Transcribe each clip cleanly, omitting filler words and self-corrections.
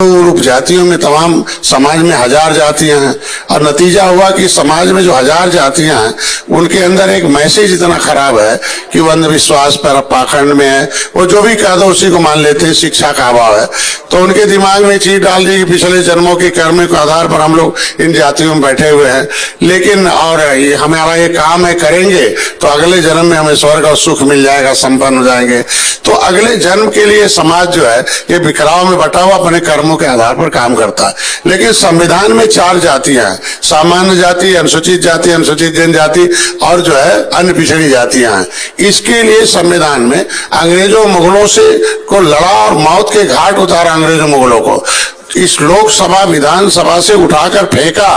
उपजातियों में तमाम समाज में हजार जातियां हैं और नतीजा हुआ कि समाज में जो हजार जातियां हैं उनके अंदर एक मैसेज इतना खराब है कि वो अंधविश्वास पर पाखंड में है। वो जो भी कह दो उसी को मान लेते हैं, शिक्षा का अभाव है। तो उनके दिमाग में चीज डाल दी कि पिछले जन्मों के कर्म के आधार पर हम लोग इन जातियों में बैठे हुए हैं, लेकिन और हमारा ये काम है, करेंगे तो अगले जन्म में हमें स्वर्ग और सुख मिल जाएगा, संपन्न हो जाएंगे। तो अगले जन्म के लिए समाज जो है ये बिखराव में बटा हुआ अपने कर्मों के आधार पर काम करता है। लेकिन संविधान में 4 जातियां हैं, सामान्य जाति, अनुसूचित जाति, अनुसूचित जनजाति और जो है अन्य पिछड़ी जातियां हैं। इसके लिए संविधान में अंग्रेजों मुगलों से को लड़ा और मौत के घाट उतारा अंग्रेजों मुगलों को। इस लोकसभा विधानसभा से उठाकर फेंका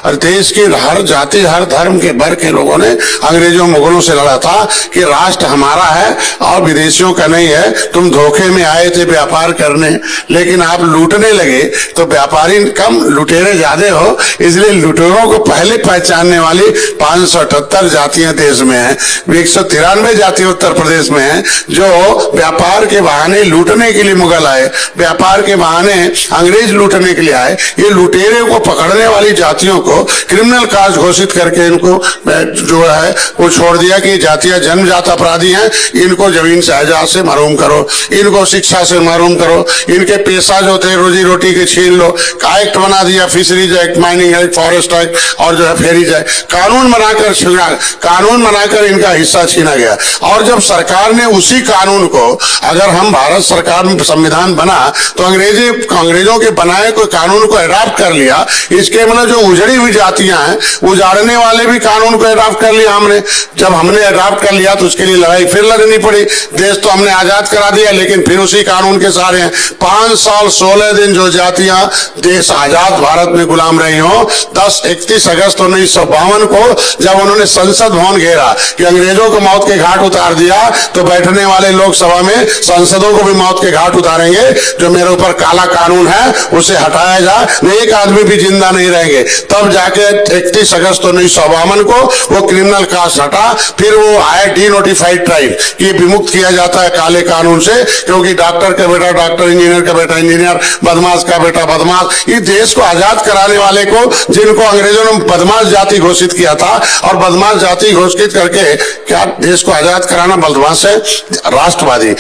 और देश की हर जाति हर धर्म के वर्ग के लोगों ने अंग्रेजों मुगलों से लड़ा था कि राष्ट्र हमारा है और विदेशियों का नहीं है। तुम धोखे में आए थे व्यापार करने, लेकिन आप लूटने लगे तो व्यापारी कम लुटेरे ज्यादा हो, इसलिए लुटेरों को पहले पहचानने वाली 578 जातियां देश में है। 193 जाति उत्तर प्रदेश में है जो व्यापार के बहाने लूटने के लिए मुगल आए, व्यापार के बहाने अंग्रेज लूटने के लिए आए। ये लुटेरे को पकड़ने वाली जातियों को क्रिमिनल कास्ट घोषित करके इनको जो है वो छोड़ दिया कि जातियां जन्मजात अपराधी हैं, इनको जमीन से आजाद से महरूम करो, इनको शिक्षा से महरूम करो, इनके पेशा जो थे रोजी रोटी के छीन लो। का एक्ट बना दिया, fisheries act, mining act, forest act और जो है फेरीज एक्ट, कानून बनाकर इनका हिस्सा छीना गया। और जब सरकार ने उसी कानून को, अगर हम भारत सरकार में संविधान बना तो अंग्रेजों के बनाए कोई कानून को अडॉप्ट कर लिया, इसके मतलब जो उजड़ी हुई जातियां हैं उजाड़ने वाले भी कानून को अडॉप्ट कर लिया हमने। जब हमने अडॉप्ट कर लिया तो उसके लिए लड़ाई फिर लड़नी पड़ी। देश तो हमने आजाद करा दिया लेकिन फिर उसी कानून के सहारे हैं। 5 साल 16 दिन जो जातियां देश आजाद भारत में गुलाम रही हो, 31 अगस्त 1952 को जब उन्होंने संसद भवन घेरा कि अंग्रेजों को मौत के घाट उतार दिया तो बैठने वाले लोकसभा में सांसदों को भी मौत के घाट उतारेंगे। जो मेरे ऊपर काला कानून है उसे हटाया जाए, एक आदमी भी जिंदा नहीं रहेंगे। तब जाके 31 अगस्त 1952 को वो क्रिमिनल कास्ट हटा। फिर वो आए डीनोटिफाइड ट्राइब, ये विमुक्त किया जाता है काले कानून से, क्योंकि डॉक्टर का बेटा डॉक्टर, इंजीनियर का बेटा इंजीनियर, बदमाश का बेटा बदमाश। ये देश को आजाद कराने वाले को, जिनको अंग्रेजों ने बदमाश जाति घोषित किया था, और बदमाश जाति घोषित करके क्या देश को आजाद कराना बदमाश है? राष्ट्रवादी